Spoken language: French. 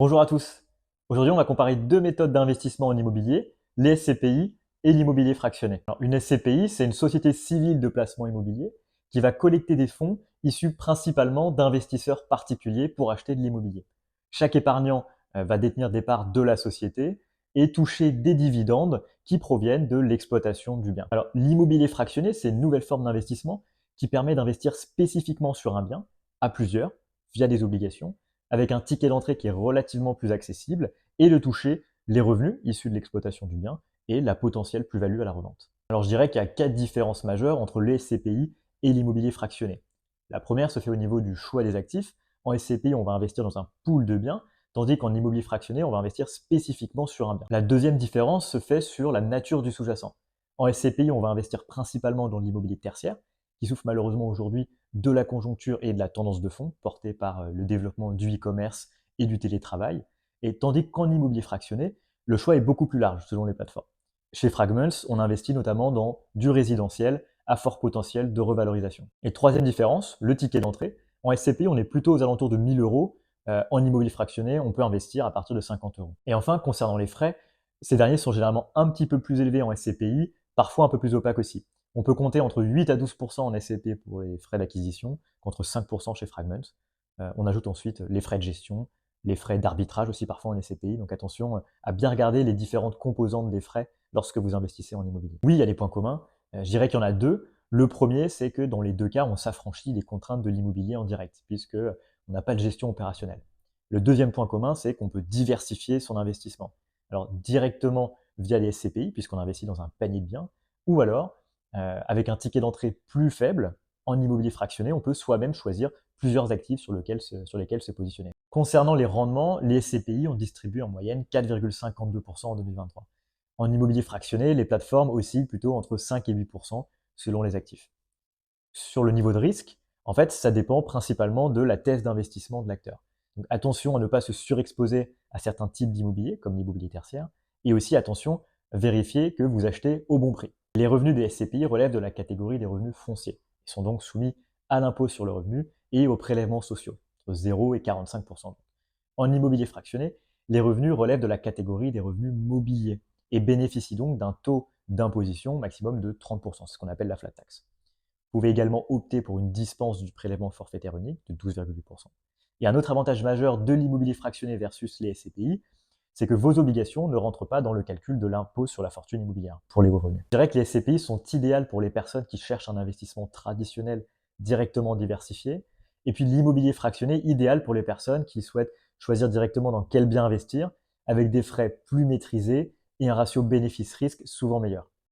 Bonjour à tous. Aujourd'hui, on va comparer deux méthodes d'investissement en immobilier, les SCPI et l'immobilier fractionné. Alors, une SCPI, c'est une société civile de placement immobilier qui va collecter des fonds issus principalement d'investisseurs particuliers pour acheter de l'immobilier. Chaque épargnant va détenir des parts de la société et toucher des dividendes qui proviennent de l'exploitation du bien. Alors, l'immobilier fractionné, c'est une nouvelle forme d'investissement qui permet d'investir spécifiquement sur un bien, à plusieurs, via des obligations, avec un ticket d'entrée qui est relativement plus accessible et de toucher les revenus issus de l'exploitation du bien et la potentielle plus-value à la revente. Alors je dirais qu'il y a 4 différences majeures entre les SCPI et l'immobilier fractionné. La première se fait au niveau du choix des actifs. En SCPI, on va investir dans un pool de biens, tandis qu'en immobilier fractionné, on va investir spécifiquement sur un bien. La deuxième différence se fait sur la nature du sous-jacent. En SCPI, on va investir principalement dans l'immobilier tertiaire, qui souffre malheureusement aujourd'hui de la conjoncture et de la tendance de fond portée par le développement du e-commerce et du télétravail. Et tandis qu'en immobilier fractionné, le choix est beaucoup plus large selon les plateformes. Chez Fragments, on investit notamment dans du résidentiel à fort potentiel de revalorisation. Et troisième différence, le ticket d'entrée. En SCPI, on est plutôt aux alentours de 1000 euros. En immobilier fractionné, on peut investir à partir de 50 euros. Et enfin, concernant les frais, ces derniers sont généralement un petit peu plus élevés en SCPI, parfois un peu plus opaques aussi. On peut compter entre 8 à 12% en SCP pour les frais d'acquisition, contre 5% chez Fragment. On ajoute ensuite les frais de gestion, les frais d'arbitrage aussi parfois en SCPI. Donc attention à bien regarder les différentes composantes des frais lorsque vous investissez en immobilier. Oui, il y a des points communs. Je dirais qu'il y en a deux. Le premier, c'est que dans les deux cas, on s'affranchit des contraintes de l'immobilier en direct, puisque on n'a pas de gestion opérationnelle. Le deuxième point commun, c'est qu'on peut diversifier son investissement. Alors directement via les SCPI, puisqu'on investit dans un panier de biens, ou alors avec un ticket d'entrée plus faible, en immobilier fractionné, on peut soi-même choisir plusieurs actifs sur lesquels se positionner. Concernant les rendements, les SCPI ont distribué en moyenne 4,52% en 2023. En immobilier fractionné, les plateformes oscillent plutôt entre 5 et 8% selon les actifs. Sur le niveau de risque, en fait, ça dépend principalement de la thèse d'investissement de l'acteur. Donc attention à ne pas se surexposer à certains types d'immobilier, comme l'immobilier tertiaire, et aussi attention, vérifier que vous achetez au bon prix. Les revenus des SCPI relèvent de la catégorie des revenus fonciers. Ils sont donc soumis à l'impôt sur le revenu et aux prélèvements sociaux, entre 0 et 45%. En immobilier fractionné, les revenus relèvent de la catégorie des revenus mobiliers et bénéficient donc d'un taux d'imposition maximum de 30%, c'est ce qu'on appelle la flat tax. Vous pouvez également opter pour une dispense du prélèvement forfaitaire unique de 12,8%. Et un autre avantage majeur de l'immobilier fractionné versus les SCPI, c'est que vos obligations ne rentrent pas dans le calcul de l'impôt sur la fortune immobilière pour les revenus. Je dirais que les SCPI sont idéales pour les personnes qui cherchent un investissement traditionnel directement diversifié, et puis l'immobilier fractionné idéal pour les personnes qui souhaitent choisir directement dans quel bien investir, avec des frais plus maîtrisés et un ratio bénéfice-risque souvent meilleur.